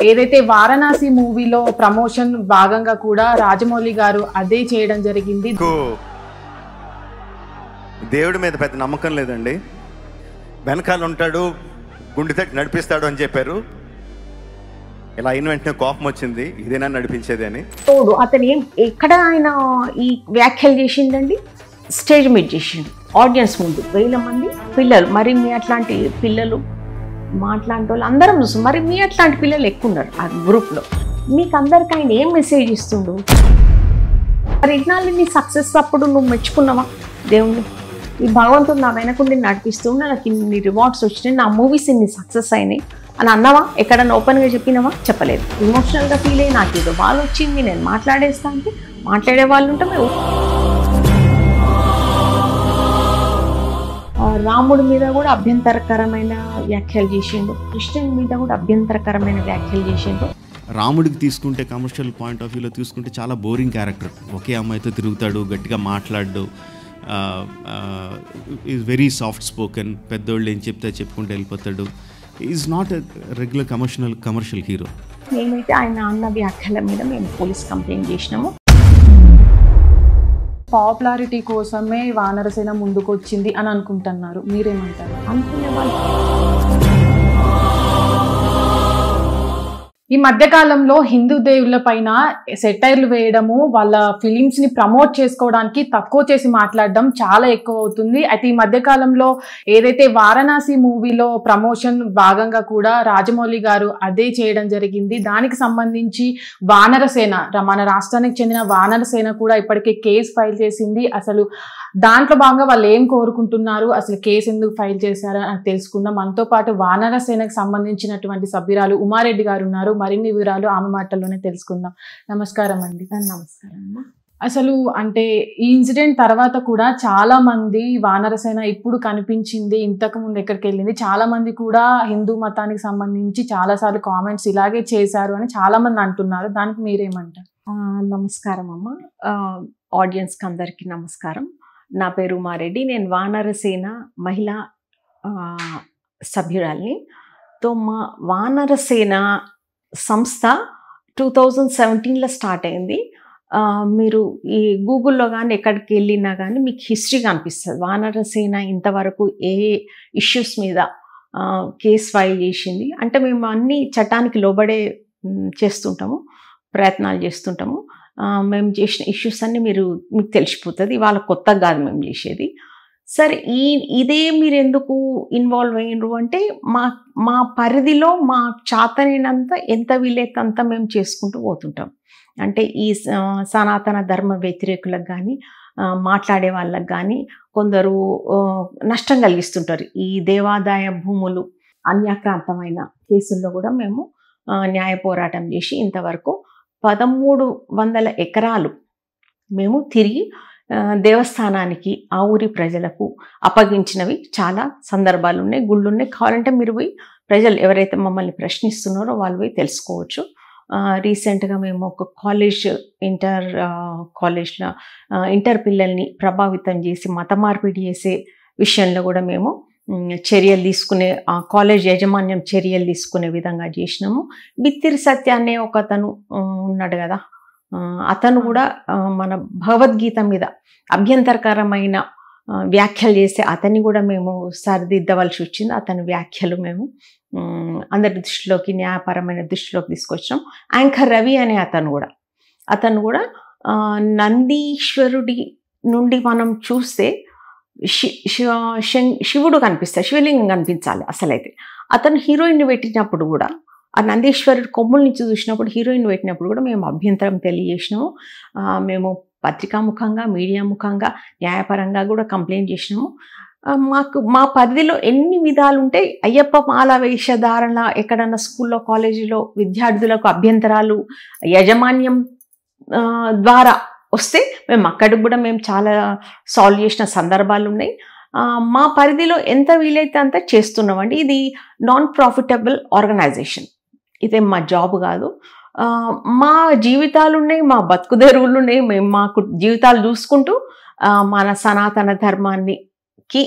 ఏదైతే వారణాసి మూవీలో ప్రమోషన్ భాగంగా కూడా రాజమౌళి గారు అదే చేయడం జరిగింది. దేవుడి మీద పెద్ద నమ్మకం లేదండి. వెనకాల ఉంటాడు, గుండె తట్టి నడిపిస్తాడు అని చెప్పారు. ఇలా అయిన వెంటనే కోపం వచ్చింది, ఇదేనా నడిపించేది అని. తోడు అతను ఎక్కడ ఆయన ఈ వ్యాఖ్యలు చేసిండండి, స్టేజ్ మీద చేసిండు, ఆడియన్స్ ముందు 1000 మంది పిల్లలు. మరి మీ అట్లాంటి పిల్లలు మాట్లాంటి వాళ్ళు అందరం చూస్తాం, మరి మీ అట్లాంటి పిల్లలు ఎక్కువ ఉన్నారు ఆ గ్రూప్లో. మీకు అందరికి ఆయన ఏం మెసేజ్ ఇస్తుండు? మరి ఇన్నాళ్ళు నీ సక్సెస్ అప్పుడు నువ్వు మెచ్చుకున్నావా దేవుణ్ణి? ఈ భగవంతుడు నా వెనకుండి నడిపిస్తుండే, నాకు ఇన్ని రివార్డ్స్ వచ్చినాయి, నా మూవీస్ ఇన్ని సక్సెస్ అయినాయి అని అన్నావా? ఎక్కడన్నా ఓపెన్గా చెప్పినావా? చెప్పలేదు. ఎమోషనల్గా ఫీల్ అయ్యి నాకు ఏదో బాధ వచ్చింది, నేను మాట్లాడేస్తా అంటే మాట్లాడే వాళ్ళు ఉంటే మేము రాముడి మీద కూడా అభ్యంతరకరమైన వ్యాఖ్యలు చేసిండు, కృష్ణుడి మీద కూడా అభ్యంతరకరమైన వ్యాఖ్యలు చేసిండు. రాముడికి తీసుకుంటే కమర్షియల్ పాయింట్ ఆఫ్ వ్యూలో తీసుకుంటే చాలా బోరింగ్ క్యారెక్టర్. ఒకే అమ్మాయితో తిరుగుతాడు, గట్టిగా మాట్లాడు, ఈజ్ వెరీ సాఫ్ట్ స్పోకెన్, పెద్దోళ్ళు ఏం చెప్తే చెప్పుకుంటూ వెళ్ళిపోతాడు. Is not a regular commercial hero. మేమైతే ఆయన అన్న వ్యాఖ్యల మీద మేము పోలీస్ కంప్లైంట్ చేసినాము. పాపులారిటీ కోసమే వానరసేన ముందుకు వచ్చింది అని అనుకుంటున్నారు, మీరేమంటారు? అనుకునే వాళ్ళు ఈ మధ్య కాలంలో హిందూ దేవుళ్ళ పైన సెటైర్లు వేయడము, వాళ్ళ ఫిలిమ్స్ ని ప్రమోట్ చేసుకోవడానికి తక్కువ చేసి మాట్లాడడం చాలా ఎక్కువ అవుతుంది. అయితే ఈ మధ్య కాలంలో ఏదైతే వారణాసి మూవీలో ప్రమోషన్ భాగంగా కూడా రాజమౌళి గారు అదే చేయడం జరిగింది. దానికి సంబంధించి వానరసేన, మన రాష్ట్రానికి చెందిన వానరసేన కూడా ఇప్పటికే కేసు ఫైల్ చేసింది. అసలు దాంట్లో భాగంగా వాళ్ళు ఏం కోరుకుంటున్నారు, అసలు కేసు ఎందుకు ఫైల్ చేశారు అని తెలుసుకుందాం. మనతో పాటు వానరసేనకు సంబంధించినటువంటి సభ్యురాలు ఉమారెడ్డి గారు ఉన్నారు. మరిన్ని వివరాలు ఆమె మాటల్లోనే తెలుసుకుందాం. నమస్కారం అండి. నమస్కారం అమ్మా. అసలు అంటే ఈ ఇన్సిడెంట్ తర్వాత కూడా చాలా మంది వానరసేన ఇప్పుడు కనిపించింది, ఇంతకు ముందు ఎక్కడికి వెళ్ళింది, చాలా మంది కూడా హిందూ మతానికి సంబంధించి చాలా సార్లు కామెంట్స్ ఇలాగే చేశారు అని చాలా మంది అంటున్నారు. దానికి మీరేమంటారు? నమస్కారం అమ్మ. ఆడియన్స్కి అందరికీ నమస్కారం. నా పేరు ఉమారెడ్డి, నేను వానరసేన మహిళా సభ్యురాల్ని. మా వానరసేన సంస్థ 2017లో స్టార్ట్ అయింది. మీరు ఈ గూగుల్లో కానీ ఎక్కడికి వెళ్ళినా కానీ మీకు హిస్టరీ కనిపిస్తుంది. వానరసేన ఇంతవరకు ఏ ఇష్యూస్ మీద కేసు ఫైల్ చేసింది అంటే మేము అన్ని చట్టానికి లోబడే చేస్తుంటాము, ప్రయత్నాలు చేస్తుంటాము. మేము చేసిన ఇష్యూస్ అన్నీ మీకు తెలిసిపోతుంది. ఇవాళ కొత్తగా కాదు మేము చేసేది. సరే, ఇదే మీరు ఎందుకు ఇన్వాల్వ్ అయ్యిండ్రు అంటే మా పరిధిలో మా చాతనైనంత ఎంత వీలైతే అంత మేము చేసుకుంటూ పోతుంటాం. అంటే ఈ సనాతన ధర్మ వ్యతిరేకులకు కానీ మాట్లాడే వాళ్ళకు కానీ కొందరు నష్టం కలిగిస్తుంటారు. ఈ దేవాదాయ భూములు అన్యాక్రాంతమైన కేసుల్లో కూడా మేము న్యాయ పోరాటం చేసి ఇంతవరకు 1300 ఎకరాలు మేము తిరిగి దేవస్థానానికి ఆ ఊరి ప్రజలకు అప్పగించినవి చాలా సందర్భాలు ఉన్నాయి, గుళ్ళు ఉన్నాయి. కావాలంటే మీరు పోయి ప్రజలు ఎవరైతే మమ్మల్ని ప్రశ్నిస్తున్నారో వాళ్ళు పోయి తెలుసుకోవచ్చు. రీసెంట్గా మేము ఒక కాలేజ్లో ఇంటర్ పిల్లల్ని ప్రభావితం చేసి మత మార్పిడి చేసే విషయంలో కూడా మేము చర్యలు తీసుకునే, కాలేజ్ యాజమాన్యం చర్యలు తీసుకునే విధంగా చేసినాము. బిత్తిరి సత్య అనే ఒక అతను ఉన్నాడు కదా, అతను కూడా మన భగవద్గీత మీద అభ్యంతరకరమైన వ్యాఖ్యలు చేస్తే అతన్ని కూడా మేము సరిదిద్దవలసి వచ్చింది. అతని వ్యాఖ్యలు మేము అందరి దృష్టిలోకి, న్యాయపరమైన దృష్టిలోకి తీసుకొచ్చాం. యాంకర్ రవి అనే అతను కూడా నందీశ్వరుడి నుండి మనం చూస్తే శివుడు కనిపిస్తాడు, శివలింగం కనిపించాలి అసలైతే. అతను హీరోయిన్ పెట్టినప్పుడు కూడా ఆ నందీశ్వరుడు కొమ్ముల నుంచి చూసినప్పుడు హీరోయిన్ పెట్టినప్పుడు కూడా మేము అభ్యంతరం తెలియజేసినాము. మేము పత్రికాముఖంగా, మీడియా ముఖంగా, న్యాయపరంగా కూడా కంప్లైంట్ చేసినాము. మా పరిధిలో ఎన్ని విధాలు ఉంటాయి. అయ్యప్ప మాల వేషధారణ ఎక్కడన్నా స్కూల్లో, కాలేజీలో విద్యార్థులకు అభ్యంతరాలు యాజమాన్యం ద్వారా వస్తే మేము అక్కడికి కూడా మేము చాలా సాల్వ్ చేసిన సందర్భాలు ఉన్నాయి. మా పరిధిలో ఎంత వీలైతే అంత చేస్తున్నామండి. ఇది నాన్ ప్రాఫిటబుల్ ఆర్గనైజేషన్, ఇదే మా జాబ్ కాదు. మా జీవితాలు ఉన్నాయి, మా బతుకుదెరువులు ఉన్నాయి. మేము మాకు జీవితాలు చూసుకుంటూ మన సనాతన ధర్మానికి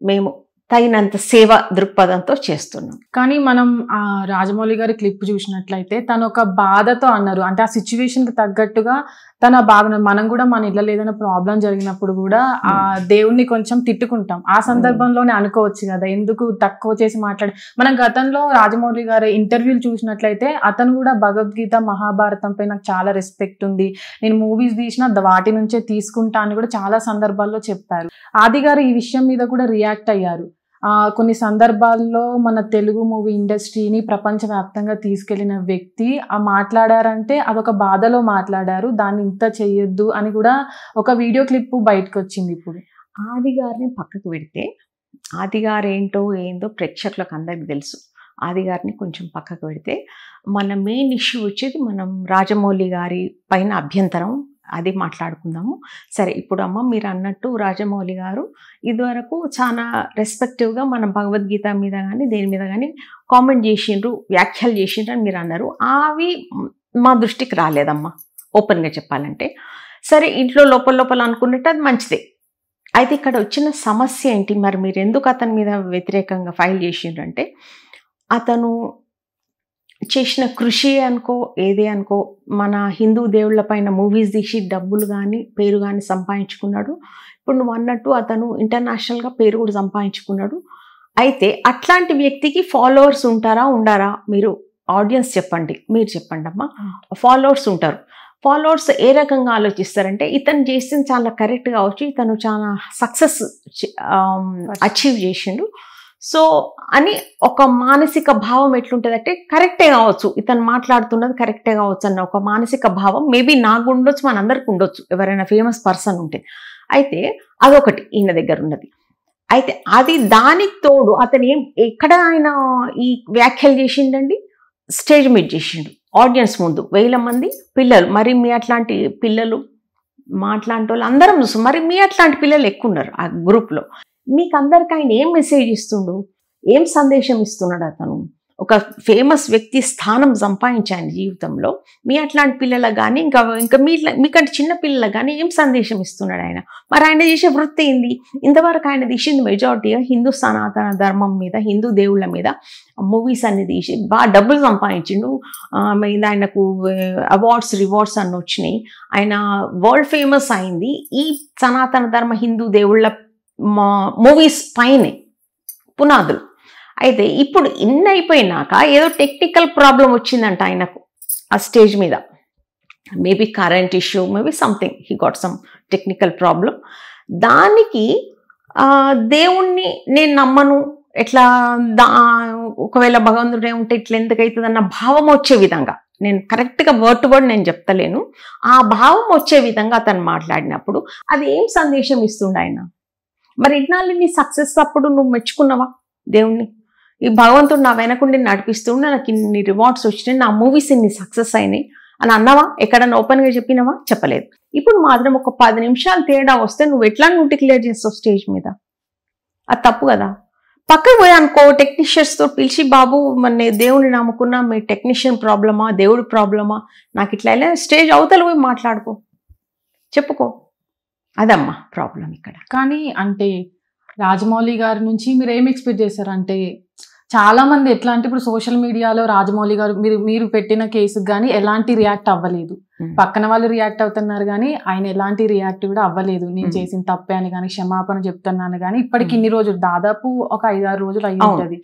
మేము తగినంత సేవ దృక్పథంతో చేస్తున్నాం. కానీ మనం ఆ రాజమౌళి గారి క్లిప్ చూసినట్లయితే తను ఒక బాధతో అన్నారు, అంటే ఆ సిచ్యువేషన్ కి తగ్గట్టుగా తన బాధ, మనం కూడా మన ఇళ్ళలో ఏదైనా ప్రాబ్లం జరిగినప్పుడు కూడా ఆ దేవుణ్ణి కొంచెం తిట్టుకుంటాం, ఆ సందర్భంలోనే అనుకోవచ్చు కదా ఎందుకు తక్కువ చేసి మనం గతంలో రాజమౌళి గారి ఇంటర్వ్యూలు చూసినట్లయితే అతను కూడా భగవద్గీత మహాభారతం పై నాకు చాలా రెస్పెక్ట్ ఉంది, నేను మూవీస్ తీసినా వాటి నుంచే తీసుకుంటా అని కూడా చాలా సందర్భాల్లో చెప్పారు. ఆది గారు ఈ విషయం మీద కూడా రియాక్ట్ అయ్యారు. కొన్ని సందర్భాల్లో మన తెలుగు మూవీ ఇండస్ట్రీని ప్రపంచవ్యాప్తంగా తీసుకెళ్లిన వ్యక్తి మాట్లాడారంటే అదొక బాధలో మాట్లాడారు, దాన్ని ఇంత చెయ్యొద్దు అని కూడా ఒక వీడియో క్లిప్ బయటకు వచ్చింది. ఇప్పుడు ఆది గారిని పక్కకు పెడితే ఆది గారు ఏంటో ప్రేక్షకులకు అందరికీ తెలుసు. ఆది గారిని కొంచెం పక్కకు పెడితే మన మెయిన్ ఇష్యూ వచ్చేది మనం రాజమౌళి గారి పైన అభ్యంతరం, అది మాట్లాడుకుందాము. సరే, ఇప్పుడు అమ్మ మీరు అన్నట్టు రాజమౌళి గారు ఇదివరకు చాలా రెస్పెక్టివ్గా మన భగవద్గీత మీద కానీ దేని మీద కానీ కామెంట్ చేసిండ్రు, వ్యాఖ్యలు చేసిండ్రు అని మీరు అన్నారు. అవి మా దృష్టికి రాలేదమ్మా ఓపెన్గా చెప్పాలంటే. సరే, ఇంట్లో లోపల అనుకున్నట్టు అది మంచిదే. అయితే ఇక్కడ వచ్చిన సమస్య ఏంటి, మరి మీరు ఎందుకు అతని మీద వ్యతిరేకంగా ఫైల్ చేసిండ్రు అంటే, అతను చేసిన కృషి అనుకో ఏదే అనుకో మన హిందూ దేవుళ్ళ పైన మూవీస్ తీసి డబ్బులు కానీ పేరు కానీ సంపాదించుకున్నాడు. ఇప్పుడు నువ్వు అన్నట్టు అతను ఇంటర్నేషనల్గా పేరు కూడా సంపాదించుకున్నాడు. అయితే అట్లాంటి వ్యక్తికి ఫాలోవర్స్ ఉంటారా ఉండారా? మీరు ఆడియన్స్ చెప్పండి, మీరు చెప్పండి అమ్మా. ఫాలోవర్స్ ఉంటారు. ఫాలోవర్స్ ఏ రకంగా ఆలోచిస్తారంటే ఇతను చేసింది చాలా కరెక్ట్ కావచ్చు, ఇతను చాలా సక్సెస్ అచీవ్ చేసిండు సో అని ఒక మానసిక భావం ఎట్లుంటుంది అంటే కరెక్టే కావచ్చు, ఇతను మాట్లాడుతున్నది కరెక్టే కావచ్చు అన్న ఒక మానసిక భావం మేబీ నాకు ఉండొచ్చు, మనందరికి ఉండొచ్చు, ఎవరైనా ఫేమస్ పర్సన్ ఉంటే. అయితే అదొకటి ఈయన దగ్గర ఉన్నది. అయితే అది దానికి తోడు అతను ఎక్కడ ఆయన ఈ వ్యాఖ్యలు చేసిండండి, స్టేజ్ మీద చేసిండు, ఆడియన్స్ ముందు 1000 మంది పిల్లలు. మరి మీ అట్లాంటి పిల్లలు మాట్లాంటి వాళ్ళు అందరం చూస్తాం, మరి మీ అట్లాంటి పిల్లలు ఎక్కువ ఉన్నారు ఆ గ్రూప్లో. మీకు అందరికి ఆయన ఏం మెసేజ్ ఇస్తుండు, ఏం సందేశం ఇస్తున్నాడు? అతను ఒక ఫేమస్ వ్యక్తి స్థానం సంపాదించాను జీవితంలో. మీ అట్లాంటి పిల్లలకు కానీ ఇంకా మీకంటే చిన్న పిల్లలకు కానీ ఏం సందేశం ఇస్తున్నాడు ఆయన? మరి ఆయన చేసే వృత్తి ఏంది? ఇంతవరకు ఆయన తీసింది మెజారిటీగా హిందూ సనాతన ధర్మం మీద, హిందూ దేవుళ్ళ మీద మూవీస్ అన్ని తీసి బాగా డబ్బులు సంపాదించిండు. ఆయనకు అవార్డ్స్ రివార్డ్స్ అన్ని వచ్చినాయి. ఆయన వరల్డ్ ఫేమస్ అయింది ఈ సనాతన ధర్మ హిందూ దేవుళ్ళ మూవీస్ పైనే పునాదులు. అయితే ఇప్పుడు ఇన్ని అయిపోయినాక ఏదో టెక్నికల్ ప్రాబ్లం వచ్చిందంట ఆయనకు ఆ స్టేజ్ మీద. Maybe current issue, maybe something, he got some technical problem. దానికి దేవుణ్ణి నేను నమ్మను, ఎట్లా ఒకవేళ భగవంతుడే ఉంటే ఇట్లా ఎందుకు అవుతుంది అన్న భావం వచ్చే విధంగా, నేను కరెక్ట్గా వర్డ్ టు వర్డ్ నేను చెప్తలేను, ఆ భావం వచ్చే విధంగా అతను మాట్లాడినప్పుడు అది ఏం సందేశం ఇస్తుండ ఆయన? మరి ఇన్నాళ్ళు నీ సక్సెస్ అప్పుడు నువ్వు మెచ్చుకున్నావా దేవుణ్ణి? ఈ భగవంతుడు నా వెనకుండి నడిపిస్తుండే, నాకు ఇన్ని రివార్డ్స్ వచ్చినాయి, నా మూవీస్ ఇన్ని సక్సెస్ అయినాయి అని అన్నావా? ఎక్కడన్నా ఓపెన్గా చెప్పినావా? చెప్పలేదు. ఇప్పుడు మాత్రం ఒక 10 నిమిషాలు తేడా వస్తే నువ్వు ఎట్లా డిక్లేర్ చేస్తావు స్టేజ్ మీద? అది తప్పు కదా. పక్కకు పోయి అనుకో, టెక్నీషియన్స్తో పిలిచి, బాబు మన దేవుని నమ్ముకున్నా, మీ టెక్నీషియన్ ప్రాబ్లమా దేవుడి ప్రాబ్లమా, నాకు ఇట్లా వెళ్ళా స్టేజ్ అవతల పోయి మాట్లాడుకో, చెప్పుకో. అదమ్మా ప్రాబ్లం ఇక్కడ. కానీ అంటే రాజమౌళి గారి నుంచి మీరు ఏం ఎక్స్పెక్ట్ చేశారు? అంటే చాలా మంది ఎట్లా అంటే ఇప్పుడు సోషల్ మీడియాలో రాజమౌళి గారు మీరు పెట్టిన కేసుకు కానీ ఎలాంటి రియాక్ట్ అవ్వలేదు, పక్కన వాళ్ళు రియాక్ట్ అవుతున్నారు కానీ ఆయన ఎలాంటి రియాక్ట్ కూడా అవ్వలేదు. నేను చేసిన తప్పే అని కానీ క్షమాపణ చెప్తున్నాను కానీ ఇప్పటికి ఇన్ని రోజులు, దాదాపు ఒక 5-6 రోజులు అయ్యి ఉంటుంది,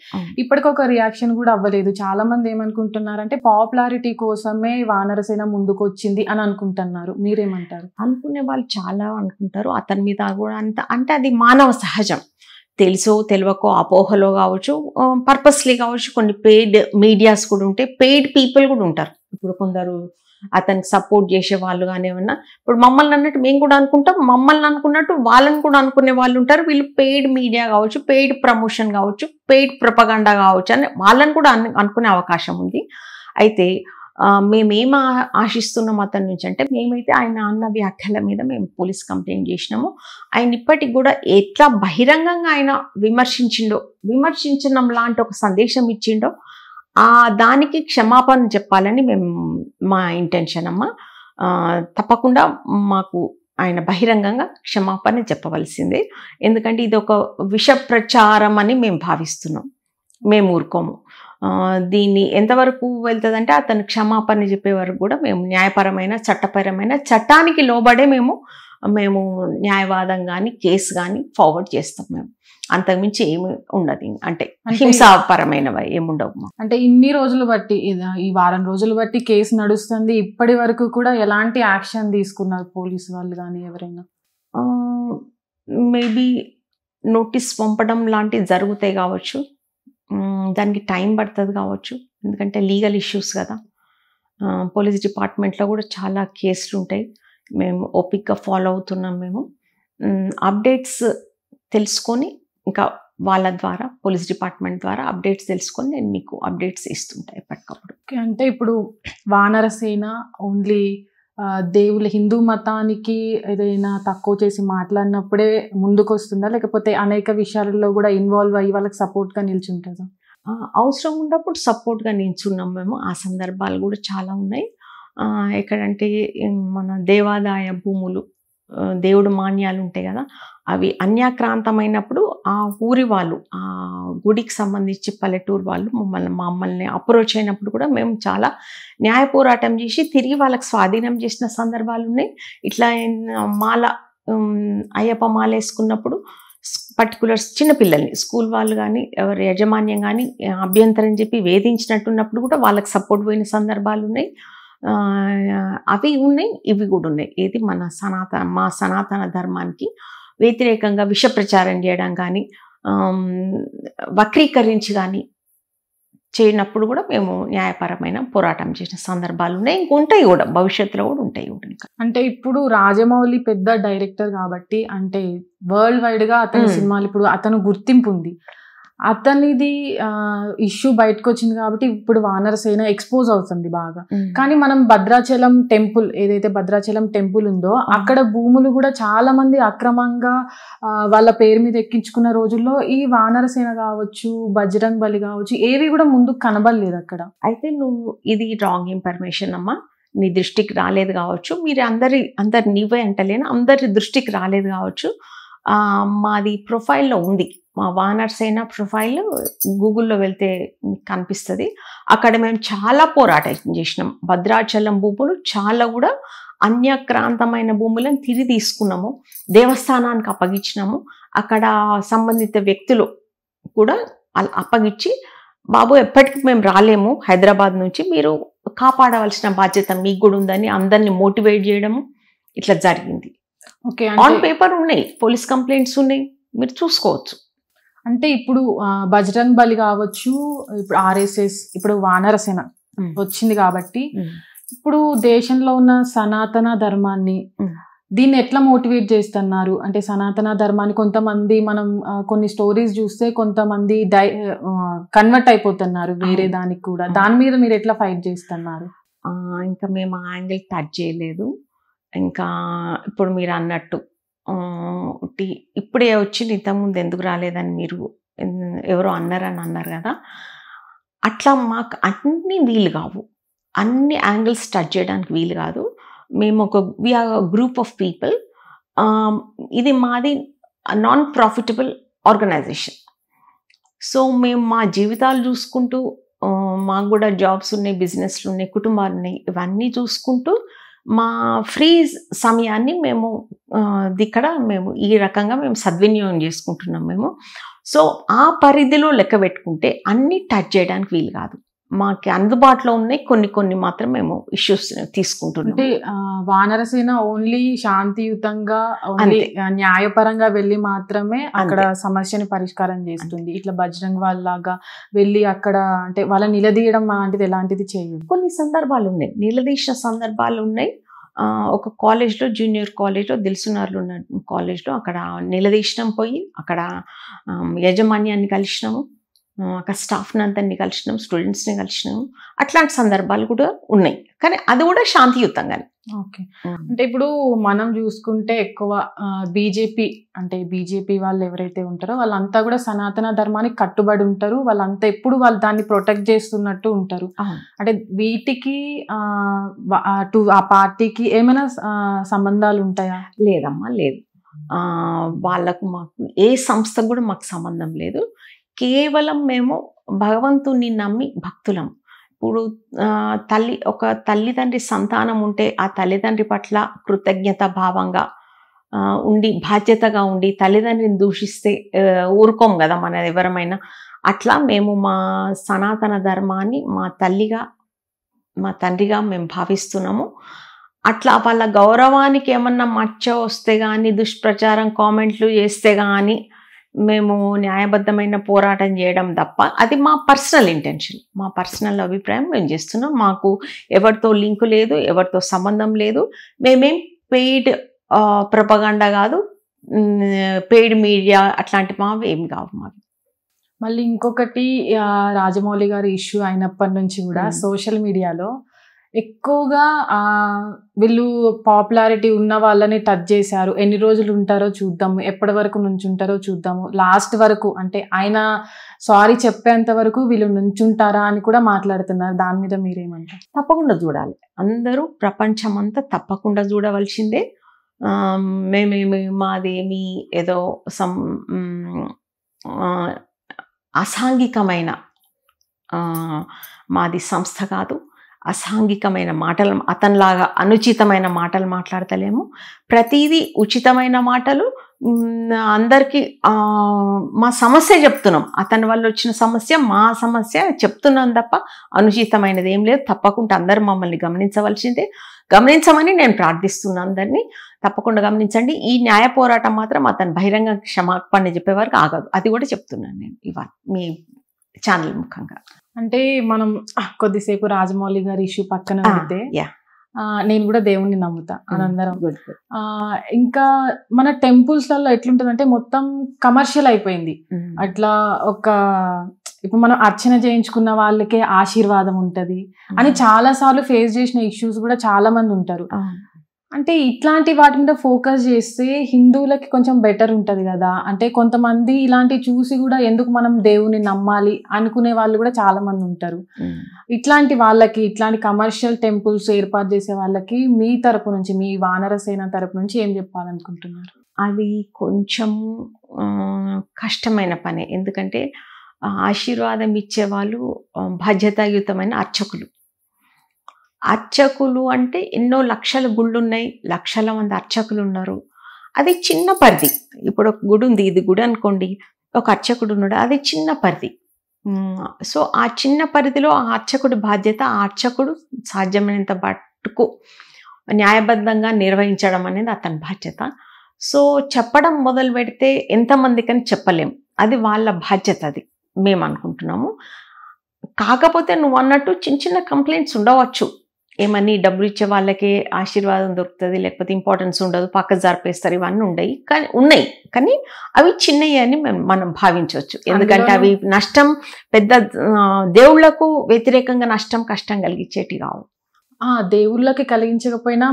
ఇప్పటికి ఒక రియాక్షన్ కూడా అవ్వలేదు. చాలా మంది ఏమనుకుంటున్నారంటే పాపులారిటీ కోసమే వానరసేన ముందుకు వచ్చింది అని అనుకుంటున్నారు. మీరేమంటారు? అనుకునే వాళ్ళు చాలా అనుకుంటారు. అతని మీద కూడా అంటే అది మానవ సహజం. తెలుసో తెలియకో అపోహలో కావచ్చు, పర్పస్లీ కావచ్చు, కొన్ని పెయిడ్ మీడియాస్ కూడా ఉంటాయి, పెయిడ్ పీపుల్ కూడా ఉంటారు. ఇప్పుడు కొందరు అతనికి సపోర్ట్ చేసే వాళ్ళు కానీ ఏమన్నా, ఇప్పుడు మమ్మల్ని అన్నట్టు మేము కూడా అనుకుంటాం, మమ్మల్ని అనుకున్నట్టు వాళ్ళని కూడా అనుకునే వాళ్ళు ఉంటారు. వీళ్ళు పెయిడ్ మీడియా కావచ్చు, పెయిడ్ ప్రమోషన్ కావచ్చు, పెయిడ్ ప్రొపగండా కావచ్చు అని వాళ్ళని కూడా అనుకునే అవకాశం ఉంది. అయితే మేమేం ఆశిస్తున్నాం అతని నుంచి అంటే, మేమైతే ఆయన అన్న వ్యాఖ్యల మీద మేము పోలీస్ కంప్లైంట్ చేసినాము. ఆయన ఇప్పటికి కూడా ఎట్లా బహిరంగంగా ఆయన విమర్శించడం లాంటి ఒక సందేశం ఇచ్చిండో దానికి క్షమాపణ చెప్పాలని మా ఇంటెన్షన్ అమ్మ. తప్పకుండా మాకు ఆయన బహిరంగంగా క్షమాపణ చెప్పవలసిందే. ఎందుకంటే ఇది ఒక విష ప్రచారం అని మేము భావిస్తున్నాం, మేము ఊరుకోము. దీన్ని ఎంతవరకు వెళ్తుందంటే అతను క్షమాపణ చెప్పే వరకు కూడా మేము న్యాయపరమైన చట్టపరమైన చట్టానికి లోబడే మేము న్యాయవాదం కానీ కేసు కానీ ఫార్వర్డ్ చేస్తాం. మేము అంతకుమించి ఏమి ఉండదు, అంటే హింసాపరమైనవి ఏముండవు. అంటే ఇన్ని రోజులు బట్టి ఈ వారం రోజులు బట్టి కేసు నడుస్తుంది, ఇప్పటి వరకు కూడా ఎలాంటి యాక్షన్ తీసుకున్నారు పోలీసు వాళ్ళు కానీ ఎవరైనా? మేబీ నోటీస్ పంపడం లాంటివి జరుగుతాయి కావచ్చు, దానికి టైం పడుతుంది కావచ్చు, ఎందుకంటే లీగల్ ఇష్యూస్ కదా. పోలీస్ డిపార్ట్మెంట్లో కూడా చాలా కేసులు ఉంటాయి, మేము ఓపిక్గా ఫాలో అవుతున్నాం. మేము అప్డేట్స్ తెలుసుకొని ఇంకా వాళ్ళ ద్వారా పోలీస్ డిపార్ట్మెంట్ ద్వారా అప్డేట్స్ తెలుసుకొని నేను మీకు అప్డేట్స్ ఇస్తుంటాను ఎప్పటికప్పుడు. అంటే ఇప్పుడు వానరసేన ఓన్లీ దేవుళ్ళ హిందూ మతానికి ఏదైనా తక్కువ చేసి మాట్లాడినప్పుడే ముందుకు వస్తుందా, లేకపోతే అనేక విషయాలలో కూడా ఇన్వాల్వ్ అయ్యి వాళ్ళకి సపోర్ట్గా నిల్చుంటుందా? అవసరం ఉన్నప్పుడు సపోర్ట్గా నిల్చున్నాం మేము. ఆ సందర్భాలు కూడా చాలా ఉన్నాయి. ఎక్కడంటే మన దేవాదాయ భూములు, దేవుడు మాన్యాలు ఉంటాయి కదా, అవి అన్యాక్రాంతమైనప్పుడు ఆ ఊరి వాళ్ళు, ఆ గుడికి సంబంధించి పల్లెటూరు వాళ్ళు మమ్మల్ని అప్రోచ్ అయినప్పుడు కూడా మేము చాలా న్యాయ పోరాటం చేసి తిరిగి వాళ్ళకి స్వాధీనం చేసిన సందర్భాలు ఉన్నాయి. ఇట్లా మాల అయ్యప్ప మాల వేసుకున్నప్పుడు పర్టికులర్ చిన్నపిల్లల్ని స్కూల్ వాళ్ళు కానీ ఎవరి యాజమాన్యం కానీ అభ్యంతరం చెప్పి వేధించినట్టున్నప్పుడు కూడా వాళ్ళకి సపోర్ట్ పోయిన సందర్భాలు ఉన్నాయి. అవి ఉన్నాయి, ఇవి కూడా ఉన్నాయి. ఏది మా సనాతన ధర్మానికి వ్యతిరేకంగా విష ప్రచారం చేయడం కానీ వక్రీకరించి కానీ చేయనప్పుడు కూడా మేము న్యాయపరమైన పోరాటం చేసిన సందర్భాలు ఉన్నాయి, ఇంకొంటాయి కూడా, భవిష్యత్తులో కూడా ఉంటాయి. అంటే ఇప్పుడు రాజమౌళి పెద్ద డైరెక్టర్ కాబట్టి, అంటే వరల్డ్ వైడ్ గా అతని సినిమాలు ఇప్పుడు అతను గుర్తింపు ఉంది, అతనిది ఇష్యూ బయటకు వచ్చింది కాబట్టి ఇప్పుడు వానరసేన ఎక్స్పోజ్ అవుతుంది బాగా. కానీ మనం భద్రాచలం టెంపుల్, ఏదైతే భద్రాచలం టెంపుల్ ఉందో అక్కడ భూములు కూడా చాలా మంది అక్రమంగా వాళ్ళ పేరు మీద ఎక్కించుకున్న రోజుల్లో ఈ వానరసేన కావచ్చు, బజరంగ్ బలి కావచ్చు, ఏవి కూడా ముందుకు కనబడలేదు అక్కడ. అయితే నువ్వు ఇది రాంగ్ ఇన్ఫర్మేషన్ అమ్మా, నీ దృష్టికి రాలేదు కావచ్చు, మీరు అందరి నీవే అంటలేను, అందరి దృష్టికి రాలేదు కావచ్చు. మాది ప్రొఫైల్లో ఉంది, మా వానరసేన ప్రొఫైల్ గూగుల్లో వెళ్తే మీకు కనిపిస్తుంది. అక్కడ మేము చాలా పోరాటం చేసినాం. భద్రాచలం భూములు చాలా కూడా అన్యాక్రాంతమైన భూములను తిరిగి తీసుకున్నాము, దేవస్థానానికి అప్పగించినాము. అక్కడ సంబంధిత వ్యక్తులు కూడా అప్పగించి, బాబు ఎప్పటికీ మేము రాలేము హైదరాబాద్ నుంచి, మీరు కాపాడవలసిన బాధ్యత మీకు కూడా ఉందని అందరినీ మోటివేట్ చేయడము ఇట్లా జరిగింది. ఆన్ పేపర్ ఉన్నాయి, పోలీస్ కంప్లైంట్స్ ఉన్నాయి, మీరు చూసుకోవచ్చు. అంటే ఇప్పుడు బజరంగ్ బలి కావచ్చు, ఇప్పుడు ఆర్ఎస్ఎస్, ఇప్పుడు వానరసేన వచ్చింది కాబట్టి ఇప్పుడు దేశంలో ఉన్న సనాతన ధర్మాన్ని దీన్ని ఎట్లా మోటివేట్ చేస్తున్నారు? అంటే సనాతన ధర్మాన్ని కొంతమంది మనం కొన్ని స్టోరీస్ చూస్తే కొంతమంది కన్వర్ట్ అయిపోతున్నారు వేరే దానికి కూడా, దాని మీద మీరు ఎట్లా ఫైట్ చేస్తున్నారు? ఇంకా మేము ఆ యాంగిల్ టచ్ చేయలేదు. ఇంకా ఇప్పుడు మీరు అన్నట్టు ఇప్పుడే వచ్చి ఇంతకుముందు ఎందుకు రాలేదని మీరు ఎవరో అన్నారు కదా, అట్లా మాకు అన్ని వీలు కావు, అన్ని యాంగిల్స్ టచ్ చేయడానికి వీలు కాదు. మేము వీఆర్ గ్రూప్ ఆఫ్ పీపుల్. ఇది మాది నాన్ ప్రాఫిటబుల్ ఆర్గనైజేషన్. సో మేము మా జీవితాలు చూసుకుంటూ, మాకు కూడా జాబ్స్ ఉన్నాయి, బిజినెస్లు ఉన్నాయి, కుటుంబాలు ఉన్నాయి, ఇవన్నీ చూసుకుంటూ మా ఫ్రీ సమయాన్ని మేము ఇక్కడ ఈ రకంగా మేము సద్వినియోగం చేసుకుంటున్నాం మేము. సో ఆ పరిధిలో లెక్క పెట్టుకుంటే అన్ని టచ్ చేయడానికి వీలు కాదు. మాకు అందుబాటులో ఉన్నాయి కొన్ని మాత్రం మేము ఇష్యూస్ తీసుకుంటున్నాం. అంటే వానరసేన ఓన్లీ శాంతియుతంగా, న్యాయపరంగా వెళ్ళి మాత్రమే అక్కడ సమస్యని పరిష్కారం చేస్తుంది. ఇట్లా బజరంగ్ వాళ్ళలాగా వెళ్ళి అక్కడ అంటే వాళ్ళని నిలదీయడం లాంటిది ఎలాంటిది చేయదు. కొన్ని సందర్భాలు ఉన్నాయి, నిలదీసిన సందర్భాలు ఉన్నాయి. ఒక కాలేజ్లో, జూనియర్ కాలేజ్లో, దిల్సునార్లో ఉన్న కాలేజ్లో అక్కడ నిలదీసినాం, పోయి అక్కడ యాజమాన్యాన్ని కలిసినాము, అక్కడ స్టాఫ్ని అందరినీ కలిసినాం, స్టూడెంట్స్ని కలిసినాం. అట్లాంటి సందర్భాలు కూడా ఉన్నాయి, కానీ అది కూడా శాంతియుతంగానే. ఓకే. అంటే ఇప్పుడు మనం చూసుకుంటే ఎక్కువ బీజేపీ వాళ్ళు ఎవరైతే ఉంటారో వాళ్ళంతా కూడా సనాతన ధర్మానికి కట్టుబడి ఉంటారు. వాళ్ళంతా ఎప్పుడు వాళ్ళు దాన్ని ప్రొటెక్ట్ చేస్తున్నట్టు ఉంటారు. అంటే వీటికి ఆ పార్టీకి ఏమైనా సంబంధాలు ఉంటాయా? లేదమ్మా, లేదు. వాళ్ళకు మాకు ఏ సంస్థకు కూడా మాకు సంబంధం లేదు. కేవలం మేము భగవంతుని నమ్మి భక్తులం. ఇప్పుడు ఒక తల్లిదండ్రి సంతానం ఉంటే ఆ తల్లిదండ్రి పట్ల కృతజ్ఞత భావంగా ఉండి, బాధ్యతగా ఉండి, తల్లిదండ్రిని దూషిస్తే ఊరుకోం కదా మన ఎవరమైనా. అట్లా మేము మా సనాతన ధర్మాన్ని మా తల్లిగా మా తండ్రిగా మేము భావిస్తున్నాము. అట్లా వాళ్ళ గౌరవానికి ఏమన్నా మచ్చ వస్తే కానీ, దుష్ప్రచారం కామెంట్లు చేస్తే కానీ మేము న్యాయబద్ధమైన పోరాటం చేయడం తప్ప, అది మా పర్సనల్ ఇంటెన్షన్, మా పర్సనల్ అభిప్రాయం మేము చేస్తున్నాం. మాకు ఎవరితో లింకు లేదు, ఎవరితో సంబంధం లేదు. మేమేం పెయిడ్ ప్రొపగండా కాదు, పెయిడ్ మీడియా అట్లాంటి మావి ఏమి కావు మావి. మళ్ళీ ఇంకొకటి, రాజమౌళి గారి ఇష్యూ అయినప్పటి నుంచి కూడా సోషల్ మీడియాలో ఎక్కువగా వీళ్ళు పాపులారిటీ ఉన్న వాళ్ళని టచ్ చేశారు. ఎన్ని రోజులు ఉంటారో చూద్దాము, ఎప్పటి వరకు నుంచుంటారో చూద్దాము, లాస్ట్ వరకు అంటే ఆయన సారీ చెప్పేంత వరకు వీళ్ళు నుంచుంటారా అని కూడా మాట్లాడుతున్నారు. దాని మీద మీరేమంటారు? తప్పకుండా చూడాలి, అందరూ ప్రపంచం అంతా తప్పకుండా చూడవలసిందే. మాదేమి ఏదో అసాంఘికమైన మాది సంస్థ కాదు. అసాంఘికమైన మాటలు, అతనిలాగా అనుచితమైన మాటలు మాట్లాడతలేము. ప్రతిదీ ఉచితమైన మాటలు. అందరికీ మా సమస్య చెప్తున్నాం, అతని వల్ల వచ్చిన సమస్య మా సమస్య చెప్తున్నాం తప్ప అనుచితమైనది ఏం లేదు. తప్పకుండా అందరూ మమ్మల్ని గమనించమని నేను ప్రార్థిస్తున్నాను. అందరినీ తప్పకుండా గమనించండి. ఈ న్యాయ పోరాటం మాత్రం అతను బహిరంగ క్షమాపణ చెప్పే వరకు ఆగదు, అది కూడా చెప్తున్నాను నేను ఇవాళ మీ ఛానల్ ముఖంగా. అంటే మనం కొద్దిసేపు రాజమౌళి గారి ఇష్యూ పక్కన పెడితే, నేను కూడా దేవుణ్ణి నమ్ముతా అనందరం. ఇంకా మన టెంపుల్స్ లలో ఎట్లుంటదంటే మొత్తం కమర్షియల్ అయిపోయింది. అట్లా ఇప్పుడు మనం అర్చన చేయించుకున్న వాళ్ళకే ఆశీర్వాదం ఉంటది అని చాలా సార్లు ఫేస్ చేసిన ఇష్యూస్ కూడా చాలా మంది ఉంటారు. అంటే ఇట్లాంటి వాటి మీద ఫోకస్ చేస్తే హిందువులకి కొంచెం బెటర్ ఉంటది కదా. అంటే కొంతమంది ఇలాంటివి చూసి కూడా ఎందుకు మనం దేవుని నమ్మాలి అనుకునే వాళ్ళు కూడా చాలా మంది ఉంటారు. ఇట్లాంటి వాళ్ళకి, ఇట్లాంటి కమర్షియల్ టెంపుల్స్ ఏర్పాటు చేసే వాళ్ళకి మీ తరపు నుంచి, మీ వానరసేన తరపు నుంచి ఏం చెప్పాలనుకుంటున్నారు? అది కొంచెం కష్టమైన పనే. ఎందుకంటే ఆశీర్వాదం ఇచ్చే వాళ్ళు బాధ్యతాయుతమైన అర్చకులు అంటే ఎన్నో లక్షల గుళ్ళు ఉన్నాయి, లక్షల మంది అర్చకులు ఉన్నారు. అది చిన్న పరిధి. ఇప్పుడు ఒక గుడి ఉంది, ఇది గుడి అనుకోండి, ఒక అర్చకుడు ఉన్నాడు, అది చిన్న పరిధి. సో ఆ చిన్న పరిధిలో ఆ అర్చకుడి బాధ్యత, ఆ అర్చకుడు సాధ్యమైనంత మట్టుకు న్యాయబద్ధంగా నిర్వహించడం అనేది అతని బాధ్యత. సో చెప్పడం మొదలు పెడితే ఎంతమందికని చెప్పలేం, అది వాళ్ళ బాధ్యత, అది మేము అనుకుంటున్నాము. కాకపోతే నువ్వు అన్నట్టు చిన్న చిన్న కంప్లైంట్స్ ఉండవచ్చు. ఏమని డబ్బులు ఇచ్చే వాళ్ళకే ఆశీర్వాదం దొరుకుతుంది, లేకపోతే ఇంపార్టెన్స్ ఉండదు, పక్క జరిపేస్తారు, ఇవన్నీ ఉన్నాయి. కానీ అవి చిన్నవి అని మనం భావించవచ్చు. ఎందుకంటే అవి నష్టం, పెద్ద దేవుళ్లకు వ్యతిరేకంగా కష్టం కలిగించేటి కావు. దేవుళ్ళకి కలిగించకపోయినా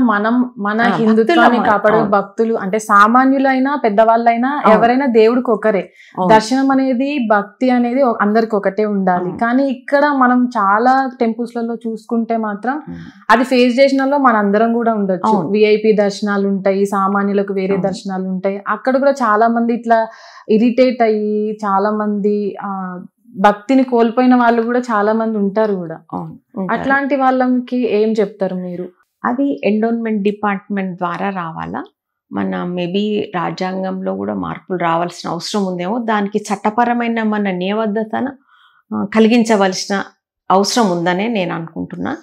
మన హిందుత్వాన్ని కాపాడే భక్తులు అంటే సామాన్యులైనా పెద్దవాళ్ళైనా ఎవరైనా దేవుడికి ఒకరే. దర్శనం అనేది, భక్తి అనేది అందరికి ఒకటే ఉండాలి. కానీ ఇక్కడ మనం చాలా టెంపుల్స్ లలో చూసుకుంటే మాత్రం అది ఫేస్ చేసిన మనందరం కూడా ఉండొచ్చు. విఐపి దర్శనాలు ఉంటాయి, సామాన్యులకు వేరే దర్శనాలు ఉంటాయి. అక్కడ కూడా చాలా మంది ఇట్లా ఇరిటేట్ అయ్యి చాలా మంది భక్తిని కోల్పోయిన వాళ్ళు కూడా చాలా మంది ఉంటారు కూడా. అట్లాంటి వాళ్ళకి ఏం చెప్తారు మీరు? అది ఎండోన్మెంట్ డిపార్ట్మెంట్ ద్వారా రావాలా? మన మేబీ రాజ్యాంగంలో కూడా మార్పులు రావాల్సిన అవసరం ఉందేమో. దానికి చట్టపరమైన మన నియబద్ధతను కలిగించవలసిన అవసరం ఉందనే నేను అనుకుంటున్నా.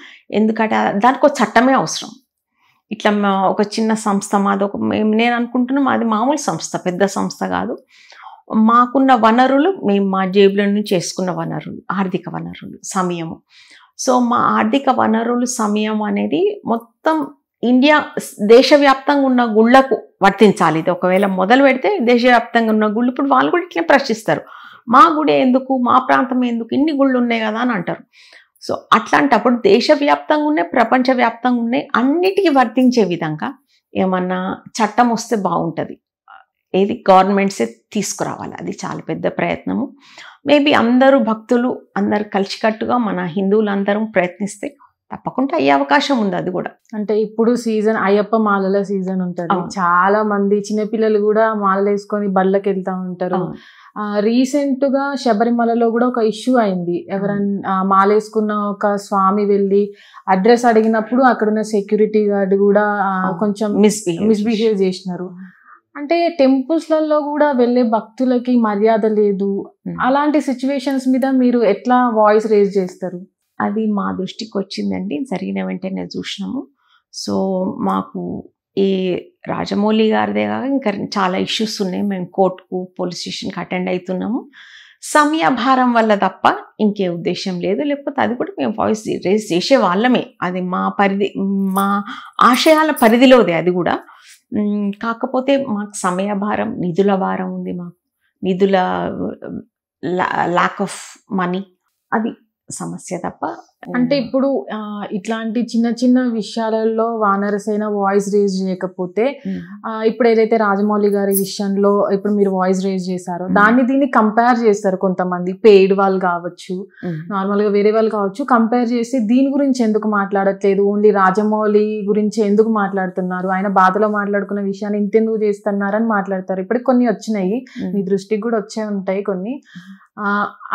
ఎందుకంటే దానికి ఒక చట్టమే అవసరం. ఇట్లా ఒక చిన్న సంస్థ నేను అనుకుంటున్నాం, అది మామూలు సంస్థ, పెద్ద సంస్థ కాదు. మాకున్న వనరులు మేము మా జేబుల నుంచి చేసుకున్న వనరులు, ఆర్థిక వనరులు, సమయము. సో మా ఆర్థిక వనరులు, సమయం అనేది మొత్తం ఇండియా దేశవ్యాప్తంగా ఉన్న గుళ్లకు వర్తించాలి. ఇది ఒకవేళ మొదలు పెడితే దేశవ్యాప్తంగా ఉన్న గుళ్ళు ఇప్పుడు వాళ్ళు కూడా ఇట్లా ప్రశ్నిస్తారు, మా గుడి ఎందుకు, మా ప్రాంతం ఎందుకు, ఇన్ని గుళ్ళు ఉన్నాయి కదా అని అంటారు. సో అట్లాంటప్పుడు దేశవ్యాప్తంగా ఉన్నాయి, ప్రపంచవ్యాప్తంగా ఉన్నాయి, అన్నిటికీ వర్తించే విధంగా ఏమన్నా చట్టం వస్తే బాగుంటుంది. ఏది గవర్నమెంట్సే తీసుకురావాలి, అది చాలా పెద్ద ప్రయత్నము. మేబీ అందరూ భక్తులు అందరు కలిసికట్టుగా మన హిందువులందరం ప్రయత్నిస్తే తప్పకుండా అయ్యే అవకాశం ఉంది. అది కూడా అంటే ఇప్పుడు సీజన్ అయ్యప్ప మాలల సీజన్ ఉంటుంది, చాలా మంది చిన్నపిల్లలు కూడా మాలలు వేసుకొని బళ్ళకి వెళ్తా ఉంటారు. రీసెంట్ గా శబరిమలలో కూడా ఒక ఇష్యూ అయింది. ఎవరన్నా మాలేసుకున్న ఒక స్వామి వెళ్ళి అడ్రస్ అడిగినప్పుడు అక్కడున్న సెక్యూరిటీ గార్డ్ కూడా కొంచెం మిస్బిహేవ్ చేసినారు. అంటే టెంపుల్స్ లలో కూడా వెళ్ళే భక్తులకి మర్యాద లేదు. అలాంటి సిచ్యువేషన్స్ మీద మీరు ఎట్లా వాయిస్ రేజ్ చేస్తారు? అది మా దృష్టికి వచ్చిందండి, జరిగిన వెంటనే చూసినాము. సో మాకు ఈ రాజమౌళి గారిదే కాక ఇంకా చాలా ఇష్యూస్ ఉన్నాయి. మేము కోర్టుకు, పోలీస్ స్టేషన్కి అటెండ్ అవుతున్నాము. సమయభారం వల్ల తప్ప ఇంకే ఉద్దేశం లేదు. లేకపోతే అది కూడా మేము వాయిస్ రేజ్ చేసే వాళ్ళమే. అది మా మా ఆశయాల పరిధిలోదే అది కూడా. కాకపోతే మాకు సమయభారం, నిధుల భారం ఉంది. మాకు నిధుల ల్యాక్ ఆఫ్ మనీ, అది సమస్య తప్ప. అంటే ఇప్పుడు ఇట్లాంటి చిన్న చిన్న విషయాలలో వానరసేన వాయిస్ రేజ్ చేయకపోతే ఇప్పుడు ఏదైతే రాజమౌళి గారి విషయంలో ఇప్పుడు మీరు వాయిస్ రేజ్ చేశారో దాన్ని దీన్ని కంపేర్ చేస్తారు కొంతమంది. పెయిడ్ వాళ్ళు కావచ్చు, నార్మల్ గా వేరే వాళ్ళు కావచ్చు, కంపేర్ చేసి దీని గురించి ఎందుకు మాట్లాడట్లేదు, ఓన్లీ రాజమౌళి గురించి ఎందుకు మాట్లాడుతున్నారు, ఆయన బాధలో మాట్లాడుకున్న విషయాన్ని ఇంతెందుకు చేస్తున్నారని మాట్లాడతారు. ఇప్పటికి కొన్ని వచ్చినాయి, మీ దృష్టికి కూడా వచ్చే ఉంటాయి కొన్ని.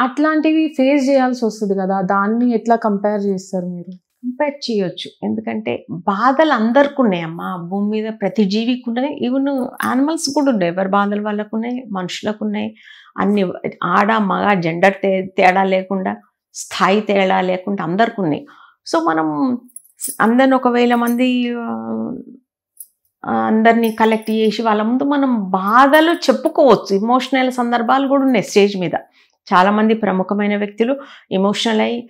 అట్లాంటివి ఫేస్ చేయాల్సి వస్తుంది కదా, దాన్ని ఎట్లా కంపేర్ చేస్తారు మీరు? కంపేర్ చేయొచ్చు, ఎందుకంటే బాధలు అందరికి ఉన్నాయమ్మా. భూమి మీద ప్రతి జీవికి ఉన్నాయి, ఈవెన్ యానిమల్స్ కూడా ఉన్నాయి. ఎవరి బాధలు వాళ్ళకు ఉన్నాయి, మనుషులకు ఉన్నాయి. అన్ని ఆడ మగ జెండర్ తేడా లేకుండా, స్థాయి తేడా లేకుండా అందరికి ఉన్నాయి. సో మనం అందరిని 1000 మంది అందరినీ కలెక్ట్ చేసి వాళ్ళ ముందు మనం బాధలు చెప్పుకోవచ్చు. ఇమోషనల్ సందర్భాలు కూడా ఉన్నాయి స్టేజ్ మీద. చాలామంది ప్రముఖమైన వ్యక్తులు ఎమోషనల్ అయ్యి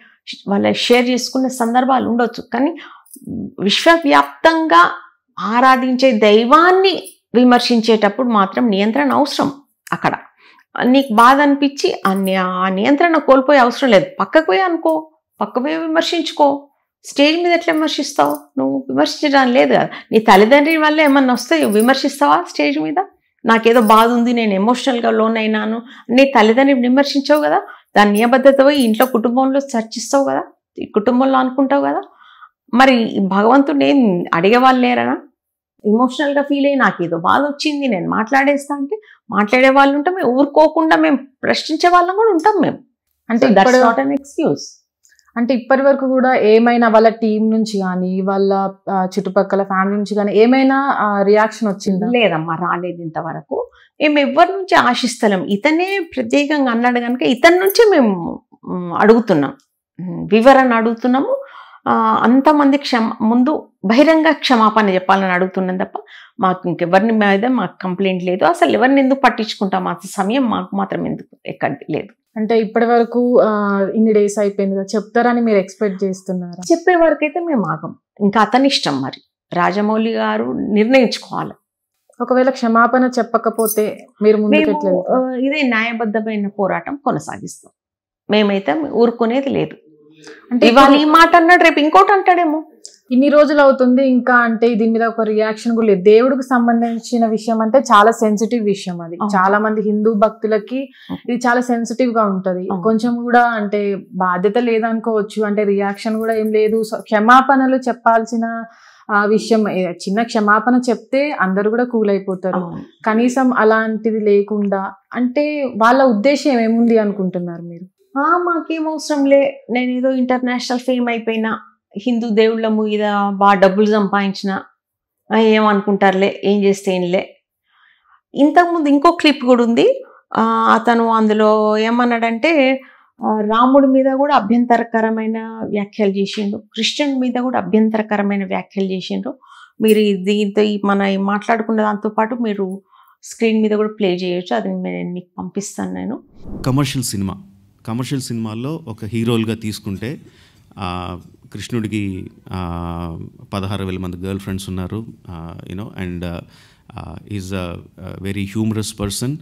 వాళ్ళ షేర్ చేసుకునే సందర్భాలు ఉండొచ్చు. కానీ విశ్వవ్యాప్తంగా ఆరాధించే దైవాన్ని విమర్శించేటప్పుడు మాత్రం నియంత్రణ అవసరం. అక్కడ నీకు బాధ అనిపించి ఆ నియంత్రణ కోల్పోయే అవసరం లేదు. పక్కకు పోయి అనుకో, పక్కకు పోయి విమర్శించుకో. స్టేజ్ మీద ఎట్లా విమర్శిస్తావు? నువ్వు విమర్శించడానికి లేదు కదా. నీ తల్లిదండ్రి వల్ల ఏమన్నా వస్తే విమర్శిస్తావా స్టేజ్ మీద? నాకేదో బాధ ఉంది, నేను ఎమోషనల్గా లోన్ అయినాను, నీ తల్లిదండ్రిని విమర్శించావు కదా. దాని నియబద్ధత పోయి ఇంట్లో కుటుంబంలో చర్చిస్తావు కదా, ఈ కుటుంబంలో అనుకుంటావు కదా. మరి భగవంతుడు ఏం అడిగేవాళ్ళు లేరనా? ఎమోషనల్గా ఫీల్ అయ్యి నాకేదో బాధ వచ్చింది నేను మాట్లాడేస్తా అంటే మాట్లాడే వాళ్ళు ఉంటాం. మేము ఊరుకోకుండా మేము ప్రశ్నించే వాళ్ళం కూడా ఉంటాం మేము. అంటే దట్స్ నాట్ అన్ ఎక్స్క్యూజ్. అంటే ఇప్పటి వరకు కూడా ఏమైనా వాళ్ళ టీం నుంచి కానీ వాళ్ళ చుట్టుపక్కల ఫ్యామిలీ నుంచి కానీ ఏమైనా రియాక్షన్ వచ్చిందా? లేదమ్మా, రాలేదు ఇంతవరకు. మేము ఎవరి నుంచి ఆశిస్తలేం. ఇతనే ప్రత్యేకంగా అన్నాడు కనుక ఇతని నుంచి మేము అడుగుతున్నాం, వివరణ అడుగుతున్నాము. అంతమంది ముందు బహిరంగ క్షమాపణ చెప్పాలని అడుగుతున్నాం తప్ప మాకు ఇంకెవరిని మీద మాకు కంప్లైంట్ లేదు. అసలు ఎవరిని ఎందుకు పట్టించుకుంటాం, అంత సమయం మాకు మాత్రం ఎందుకు ఎక్కడికి లేదు. అంటే ఇప్పటి వరకు ఇన్ని డేస్ అయిపోయింది కదా, చెప్తారని మీరు ఎక్స్పెక్ట్ చేస్తున్నారా? చెప్పే వరకు అయితే మేము ఆగం. ఇంకా అతని ఇష్టం, మరి రాజమౌళి గారు నిర్ణయించుకోవాలి. ఒకవేళ క్షమాపణ చెప్పకపోతే మీరు ముందుకు ఇదే న్యాయబద్ధమైన పోరాటం కొనసాగిస్తాం. మేమైతే ఊరుకునేది లేదు. అంటే ఇవాళ ఈ మాట అన్నాడు, రేపు ఇంకోటి అంటాడేమో. ఇన్ని రోజులు అవుతుంది ఇంకా, అంటే దీని మీద ఒక రియాక్షన్ కూడా లేదు. దేవుడికి సంబంధించిన విషయం అంటే చాలా సెన్సిటివ్ విషయం. అది చాలా మంది హిందూ భక్తులకి ఇది చాలా సెన్సిటివ్ గా ఉంటది. కొంచెం కూడా అంటే బాధ్యత లేదనుకోవచ్చు. అంటే రియాక్షన్ కూడా ఏం లేదు. క్షమాపణలు చెప్పాల్సిన విషయం, చిన్న క్షమాపణ చెప్తే అందరు కూడా కూల్ అయిపోతారు. కనీసం అలాంటిది లేకుండా, అంటే వాళ్ళ ఉద్దేశం ఏముంది అనుకుంటున్నారు మీరు? మాకేం అవసరం లే, నేను ఏదో ఇంటర్నేషనల్ ఫేమ్ అయిపోయినా, హిందూ దేవుళ్ళ మీద బాగా డబ్బులు సంపాదించిన, ఏమనుకుంటారులే, ఏం చేస్తే ఏంలే. ఇంతకుముందు ఇంకో క్లిప్ కూడా ఉంది. అతను అందులో ఏమన్నాడంటే రాముడి మీద కూడా అభ్యంతరకరమైన వ్యాఖ్యలు చేసిండు, క్రిస్టియన్ మీద కూడా అభ్యంతరకరమైన వ్యాఖ్యలు చేసిండ్రు. మీరు దీంతో మన మాట్లాడుకున్న దాంతో పాటు మీరు స్క్రీన్ మీద కూడా ప్లే చేయొచ్చు, అది నేను మీకు పంపిస్తాను. నేను కమర్షియల్ సినిమాల్లో ఒక హీరోలుగా తీసుకుంటే కృష్ణుడికి 16,000 మంది గర్ల్ ఫ్రెండ్స్ ఉన్నారు, you know, and is a very humorous person.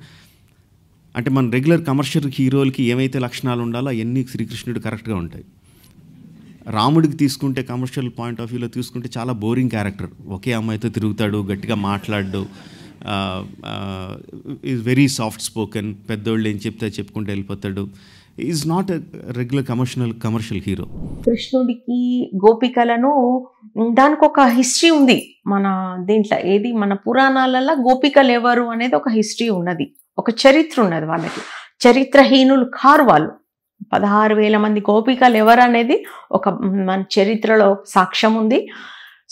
అంటే మన రెగ్యులర్ కమర్షియల్ హీరోలకి ఏమైతే లక్షణాలు ఉండాలో అవన్నీ శ్రీకృష్ణుడు కరెక్ట్గా ఉంటాయి. రాముడికి తీసుకుంటే కమర్షియల్ పాయింట్ ఆఫ్ వ్యూలో తీసుకుంటే చాలా బోరింగ్ క్యారెక్టర్. ఒకే అమ్మాయితో తిరుగుతాడు, గట్టిగా మాట్లాడు, ఈజ్ వెరీ సాఫ్ట్ స్పోకెన్, పెద్దోళ్ళు ఏం చెప్తే చెప్పుకుంటూ వెళ్ళిపోతాడు. Is not a regular commercial hero. కృష్ణుడికి గోపికలను దానికి ఒక హిస్టరీ ఉంది మన దీంట్లో. ఏది మన పురాణాలలో గోపికలు ఎవరు అనేది ఒక హిస్టరీ ఉన్నది, ఒక చరిత్ర ఉన్నది. వాళ్ళకి చరిత్రహీనులు కారు వాళ్ళు. 16,000 మంది గోపికలు ఎవరు అనేది ఒక మన చరిత్రలో సాక్ష్యం ఉంది.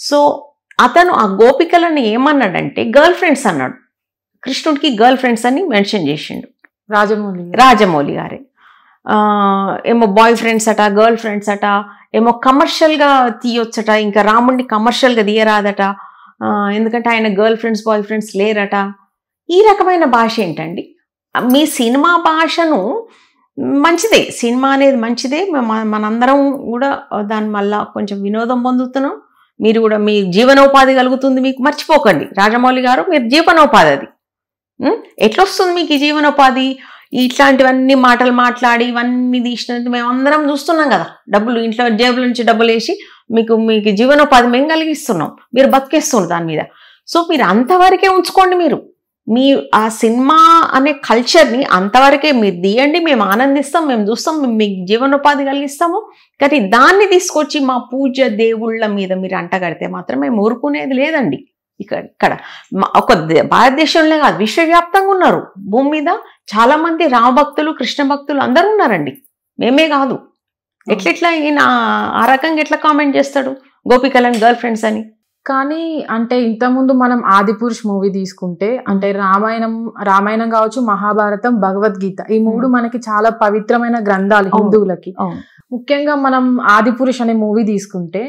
సో అతను ఆ గోపికలను ఏమన్నాడంటే గర్ల్ ఫ్రెండ్స్ అన్నాడు. కృష్ణుడికి గర్ల్ ఫ్రెండ్స్ అని మెన్షన్ చేసిండు రాజమౌళి గారే. ఏమో బాయ్ ఫ్రెండ్స్ అట, గర్ల్ ఫ్రెండ్స్ అట, ఏమో కమర్షియల్గా తీయొచ్చట, ఇంకా రాముడిని కమర్షియల్గా తీయరాదట, ఎందుకంటే ఆయన గర్ల్ ఫ్రెండ్స్ బాయ్ ఫ్రెండ్స్ లేరట. ఈ రకమైన భాష ఏంటండి? మీ సినిమా భాషను మంచిదే, సినిమా అనేది మంచిదే, మనందరం కూడా దాని మళ్ళా కొంచెం వినోదం పొందుతున్నాం. మీరు కూడా మీ జీవనోపాధి కలుగుతుంది మీకు, మర్చిపోకండి రాజమౌళి గారు, మీరు జీవనోపాధి అది ఎట్లొస్తుంది మీకు ఈ జీవనోపాధి? ఇట్లాంటివన్నీ మాటలు మాట్లాడి ఇవన్నీ తీసినట్టు మేము అందరం చూస్తున్నాం కదా. డబ్బులు ఇంట్లో జేబుల నుంచి డబ్బులు వేసి మీకు జీవనోపాధి మేము కలిగిస్తున్నాం, మీరు బతికేస్తున్నారు దాని మీద. సో మీరు అంతవరకే ఉంచుకోండి. మీరు మీ ఆ సినిమా అనే కల్చర్ని అంతవరకే మీరు తీయండి, మేము ఆనందిస్తాం, మేము చూస్తాం, మేము మీకు జీవనోపాధి కలిగిస్తాము. కానీ దాన్ని తీసుకొచ్చి మా పూజ దేవుళ్ళ మీద మీరు అంటగడితే మాత్రం మేము ఊరుకునేది లేదండి. ఇక్కడ ఒక భారతదేశంలో కాదు, విశ్వవ్యాప్తంగా ఉన్నారు. భూమి మీద చాలా మంది రామభక్తులు, కృష్ణ భక్తులు అందరూ ఉన్నారండి, మేమే కాదు. ఎట్లెట్లా ఈయన ఆ రకంగా ఎట్లా కామెంట్ చేస్తాడు గోపికలను గర్ల్ ఫ్రెండ్స్ అని? కానీ అంటే ఇంతకుముందు మనం ఆదిపురుష్ మూవీ తీసుకుంటే, అంటే రామాయణం కావచ్చు, మహాభారతం, భగవద్గీత, ఈ 3 మనకి చాలా పవిత్రమైన గ్రంథాలు హిందువులకి. ముఖ్యంగా మనం ఆదిపురుష్ అనే మూవీ తీసుకుంటే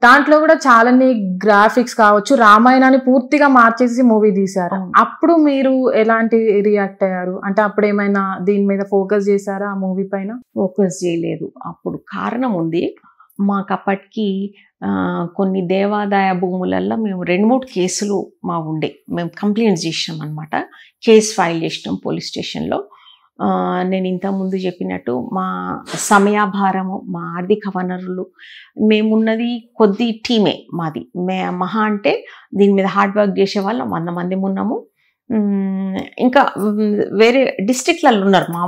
దాంట్లో కూడా చాలానే గ్రాఫిక్స్ కావచ్చు, రామాయణాన్ని పూర్తిగా మార్చేసి మూవీ తీశారు. అప్పుడు మీరు ఎలాంటి రియాక్ట్ అయ్యారు? అంటే అప్పుడు ఏమైనా దీని మీద ఫోకస్ చేశారా? ఆ మూవీ పైన ఫోకస్ చేయలేదు. అప్పుడు కారణం ఉంది. మాకు అప్పటికి కొన్ని దేవాదాయ భూములల్లో మేము 2-3 కేసులు ఉండే, మేము కంప్లైంట్స్ చేసినాం అనమాట. కేసు ఫైల్ చేసినాం పోలీస్ స్టేషన్లో. నేను ఇంతకుముందు చెప్పినట్టు మా సమయాభారము, మా ఆర్థిక వనరులు, మేమున్నది కొద్ది టీమే మాది. మహా అంటే దీని మీద హార్డ్ వర్క్ చేసే వాళ్ళం 100 మంది ఉన్నాము. ఇంకా వేరే డిస్ట్రిక్ట్లలో ఉన్నారు మా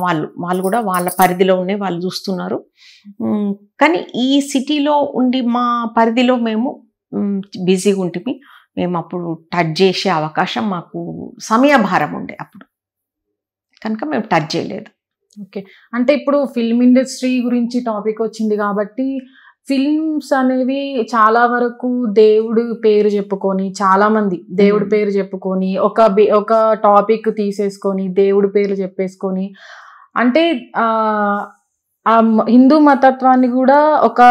వాళ్ళు కూడా వాళ్ళ పరిధిలో ఉన్నాయి, వాళ్ళు చూస్తున్నారు. కానీ ఈ సిటీలో ఉండి మా పరిధిలో మేము బిజీగా ఉంటుంది. మేము అప్పుడు టచ్ చేసే అవకాశం, మాకు సమయభారం ఉండే అప్పుడు, కనుక మేము టచ్ చేయలేదు. ఓకే. అంటే ఇప్పుడు ఫిల్మ్ ఇండస్ట్రీ గురించి టాపిక్ వచ్చింది కాబట్టి, ఫిల్మ్స్ అనేవి చాలా వరకు దేవుడి పేరు చెప్పుకొని, చాలా మంది దేవుడి పేరు చెప్పుకొని ఒక టాపిక్ తీసేసుకొని దేవుడి పేరు చెప్పేసుకొని, అంటే ఆ హిందూ మతత్వాన్ని కూడా ఒక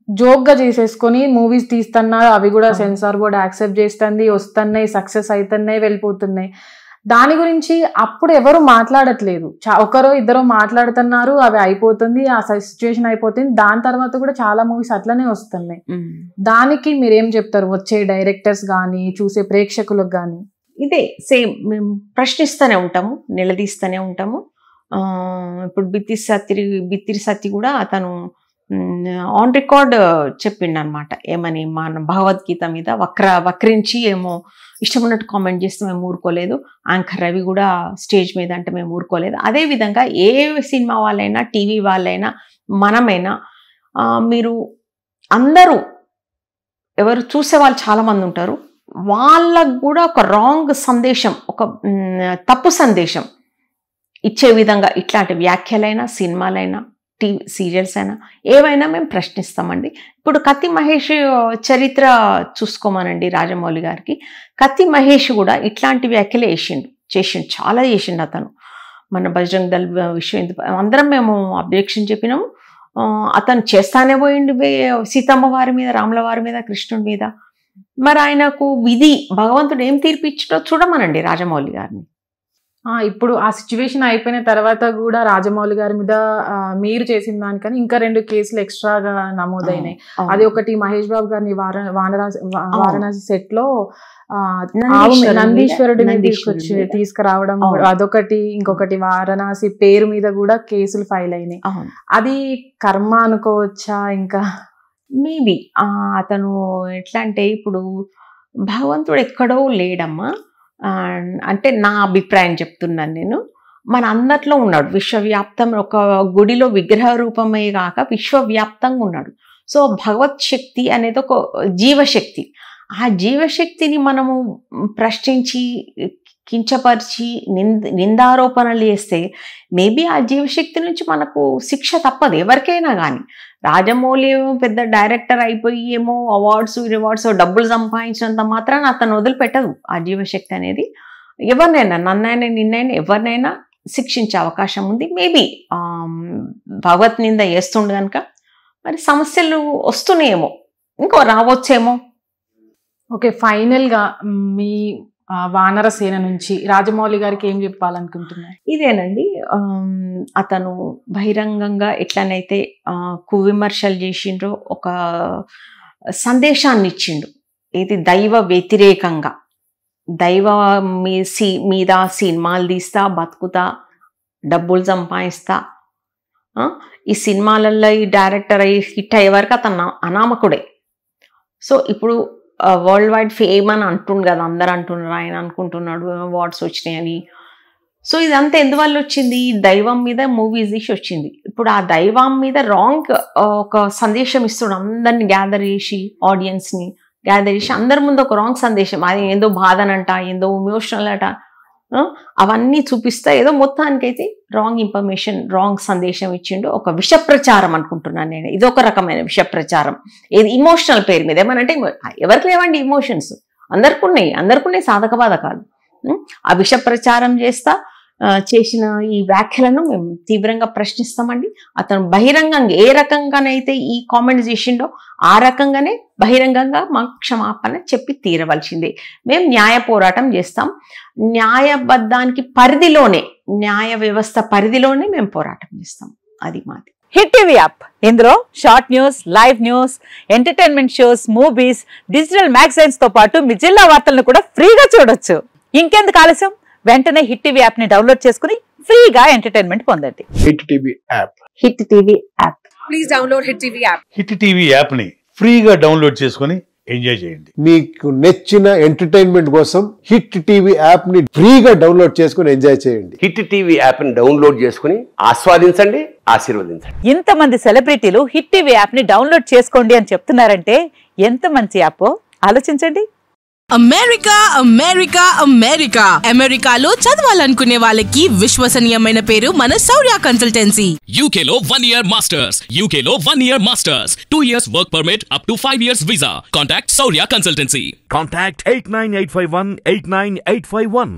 జోక్గా చేసేసుకొని మూవీస్ తీస్తున్నారు. అవి కూడా సెన్సార్ బోర్డ్ యాక్సెప్ట్ చేస్తుంది, వస్తున్నాయి, సక్సెస్ అవుతున్నాయి, వెళ్ళిపోతున్నాయి. దాని గురించి అప్పుడు ఎవరు మాట్లాడట్లేదు. ఒకరో ఇద్దరు మాట్లాడుతున్నారు, అవి అయిపోతుంది, ఆ సిచ్యువేషన్ అయిపోతుంది. దాని తర్వాత కూడా చాలా మూవీస్ అట్లనే వస్తున్నాయి. దానికి మీరేం చెప్తారు వచ్చే డైరెక్టర్స్ కానీ చూసే ప్రేక్షకులకు కానీ? ఇదే సేమ్, మేము ప్రశ్నిస్తూనే ఉంటాము, నిలదీస్తూనే ఉంటాము. ఇప్పుడు బిత్తిరి సత్తి కూడా అతను ఆన్ రికార్డ్ చెప్పిండు అనమాట. ఏమని, మన భగవద్గీత మీద వక్రించి ఏమో ఇష్టం ఉన్నట్టు కామెంట్ చేస్తే మేము ఊరుకోలేదు. యాంకర్ రవి కూడా స్టేజ్ మీద అంటే మేము ఊరుకోలేదు. అదేవిధంగా ఏ సినిమా వాళ్ళైనా, టీవీ వాళ్ళైనా, మనమైనా, మీరు అందరూ ఎవరు చూసే వాళ్ళు చాలామంది ఉంటారు, వాళ్ళకు కూడా ఒక రాంగ్ సందేశం, ఒక తప్పు సందేశం ఇచ్చే విధంగా ఇట్లాంటి వ్యాఖ్యలైనా, సినిమాలైనా, టీవీ సీరియల్స్ అయినా ఏవైనా మేము ప్రశ్నిస్తామండి. ఇప్పుడు కత్తి మహేష్ చరిత్ర చూసుకోమనండి రాజమౌళి గారికి. కత్తి మహేష్ కూడా ఇట్లాంటి వ్యాఖ్యలే చేసిండు, చాలా చేసిండు అతను. మన బజరంగ్ దళ్ విషయం అందరం మేము అబ్జెక్షన్ చెప్పినాము. అతను చేస్తానే పోయిండు సీతమ్మ వారి మీద, రాముల వారి మీద, కృష్ణుడి మీద. మరి ఆయనకు విధి, భగవంతుడు ఏం తీర్పిచ్చాడో చూడమనండి రాజమౌళి గారిని. ఇప్పుడు ఆ సిచ్యువేషన్ అయిపోయిన తర్వాత కూడా రాజమౌళి గారి మీద మీరు చేసిన దానికని ఇంకా 2 కేసులు ఎక్స్ట్రాగా నమోదైనాయి. అది ఒకటి మహేష్ బాబు గారిని వారణాసి సెట్ లో నందీశ్వరుడిని తీసుకురావడం అదొకటి, ఇంకొకటి వారణాసి పేరు మీద కూడా కేసులు ఫైల్ అయినాయి. అది కర్మ అనుకోవచ్చా? ఇంకా మేబీ అతను ఎట్లా అంటే ఇప్పుడు భగవంతుడు ఎక్కడో లేడమ్మా, అంటే నా అభిప్రాయం చెప్తున్నాను నేను. మన అందట్లో ఉన్నాడు, విశ్వవ్యాప్తం. ఒక గుడిలో విగ్రహ రూపమే కాక విశ్వవ్యాప్తంగా ఉన్నాడు. సో భగవత్ శక్తి అనేది ఒక జీవశక్తి. ఆ జీవశక్తిని మనము ప్రశ్నించి కించపరిచి నిందారోపణలు చేస్తే మేబీ ఆ జీవశక్తి నుంచి మనకు శిక్ష తప్పదు ఎవరికైనా. కానీ రాజమౌళి పెద్ద డైరెక్టర్ అయిపోయి ఏమో రివార్డ్స్ డబ్బులు సంపాదించినంత మాత్రాన అతను వదిలిపెట్టదు ఆ జీవశక్తి అనేది. ఎవరినైనా, నన్నైనా నిన్నైనా ఎవరినైనా శిక్షించే అవకాశం ఉంది. మేబీ భగవత్ నింద చేస్తుండే కనుక మరి సమస్యలు వస్తున్నాయేమో, ఇంకో రావచ్చేమో. ఓకే, ఫైనల్ గా మీ వానరసేన నుంచి రాజమౌళి గారికి ఏం చెప్పాలనుకుంటున్నారు? ఇదేనండి, అతను బహిరంగంగా ఎట్లనైతే కువిమర్శలు చేసిండ్రో ఒక సందేశాన్ని ఇచ్చిండు. ఇది దైవ వ్యతిరేకంగా, దైవ మీద సినిమాలు తీస్తా, బతుకుతా, డబ్బులు సంపాదిస్తా, ఈ సినిమాలలో ఈ డైరెక్టర్ అయ్యి హిట్ అయ్యే వరకు అతను అనామకుడే. సో ఇప్పుడు వరల్డ్ వైడ్ ఫేమ్ అని అంటుండు కదా, అందరు అంటున్నారు, ఆయన అనుకుంటున్నాడు అవార్డ్స్ వచ్చినాయని. సో ఇదంతా ఎందువల్ల వచ్చింది? దైవం మీద మూవీస్ తీసి వచ్చింది. ఇప్పుడు ఆ దైవం మీద రాంగ్ ఒక సందేశం ఇస్తాడు, అందరిని గ్యాదర్ చేసి, ఆడియన్స్ని గ్యాదర్ చేసి అందరి ముందు ఒక రాంగ్ సందేశం, అది ఏందో బాధనంట, ఏందో ఎమోషనల్ అట, అవన్నీ చూపిస్తా ఏదో మొత్తానికైతే రాంగ్ ఇన్ఫర్మేషన్, రాంగ్ సందేశం ఇచ్చిండు. ఒక విష ప్రచారం అనుకుంటున్నాను నేను. ఇది ఒక రకమైన విష ప్రచారం. ఏది ఇమోషనల్ పేరు మీద ఏమనంటే, ఎవరికి లేవండి ఇమోషన్స్, అందరికి ఉన్నాయి సాధక బాధకాలు. ఆ విష ప్రచారం చేసిన ఈ వ్యాఖ్యలను మేము తీవ్రంగా ప్రశ్నిస్తామండి. అతను బహిరంగంగా ఏ రకంగానైతే ఈ కామెంట్స్ చేసిండో ఆ రకంగానే బహిరంగంగా మాకు క్షమాపణ చెప్పి తీరవలసిందే. మేము న్యాయ పోరాటం చేస్తాం. న్యాయబద్ధానికి పరిధిలోనే, న్యాయ వ్యవస్థ పరిధిలోనే మేము పోరాటం చేస్తాం. అది మాది. హిట్ టీవీ యాప్, ఇందులో short news, live news, entertainment shows, movies, digital magazines తో పాటు మీ జిల్లా వార్తలను కూడా ఫ్రీగా చూడొచ్చు. ఇంకెందుకు ఆలస్యం, వెంటనే హిట్ టీవీ యాప్ ని డౌన్లోడ్ చేసుకుని ఫ్రీగా ఎంటర్టైన్మెంట్ పొందండి. Hit TV app. Hit TV app. Please download hit TV app. Hit TV app ని ఫ్రీగా డౌన్లోడ్ చేసుకుని ఎంజాయ్ చేయండి. మీకు నచ్చిన ఎంటర్టైన్మెంట్ కోసం హిట్ టీవీ యాప్ ని ఫ్రీగా డౌన్లోడ్ చేసుకుని ఎంజాయ్ చేయండి. హిట్ టీవీ యాప్ ని డౌన్లోడ్ చేసుకుని ఆస్వాదించండి, ఆశీర్వదించండి. ఇంతమంది సెలబ్రిటీలు హిట్ టీవీ యాప్ ని డౌన్లోడ్ చేసుకోండి అని చెప్తున్నారంటే ఎంత మంచి యాప్ ఆలోచించండి. అమెరికా అమెరికా అమెరికా అమెరికాలో చదవాలనుకునే వాళ్ళకి విశ్వసనీయమైన పేరు మన శౌర్య కన్సల్టెన్సీ. UK లో 1 year masters, UK లో 1 year masters, 2 years work permit up to 5 years visa. Contact Shaurya Consultancy. Contact 89851 89851.